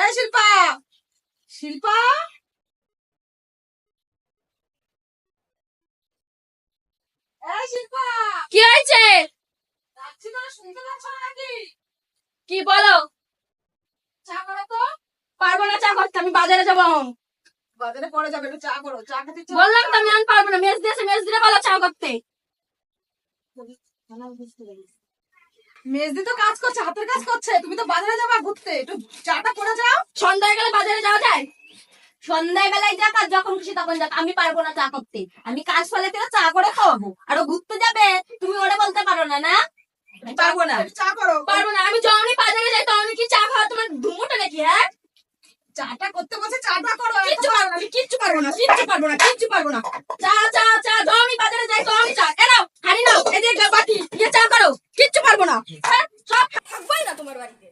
এই শিল্পা, শিল্পা, এই শিল্পা, কি হয়েছে? যাচ্ছি না, শুনতে পাচ্ছ না নাকি? কি বলো? চা করো তো। পারবো না চা করতে, আমি বাজারে যাবো এখন। বাজারে পরে যাবে, একটু চা করো, চা খেতে ইচ্ছে বললাম করছে, তো চা আমি করো। এখন পারবো না, মেজ দিয়েছে, মেজ দিলে বলো চা করতে। মেজদি তো কাজ করছে, হাতের কাজ করছে, তুমি তো বাজারে যাবা ঘুরতে, একটু চাটা করে যাও। সন্ধ্যায় গেলে বাজারে যাওয়া যায়? সন্ধ্যায় বেলায় যাক আর যখন খুশি তখন যাক, আমি পারবো না চা করতে। আমি কাজ ফেলে থেকে চা করে খাওয়াবো, আর ও ঘুরতে যাবে, তুমি ওরে বলতে পারো না না? আমি পারবো না, একটু চা করো। পারবো না। আমি যখনই বাজারে যাই তখনই কি চা খাওয়া তোমার ধুমোটা নাকি? হ্যাঁ, চাটা করতে বলছে, চাটা করো। কিচ্ছু পারবো না, আমি কিচ্ছু পারবো না, কিচ্ছু পারবো না, কিচ্ছু পারবো না। চা চা চা, যখনই বাজারে যাই তখনই চা। এ নাও হানি নাও, এদিকে বাটি দিয়ে চা করো, কিচ্ছু পারবো না। হ্যাঁ, সব থাকবোই না তোমার বাড়িতে।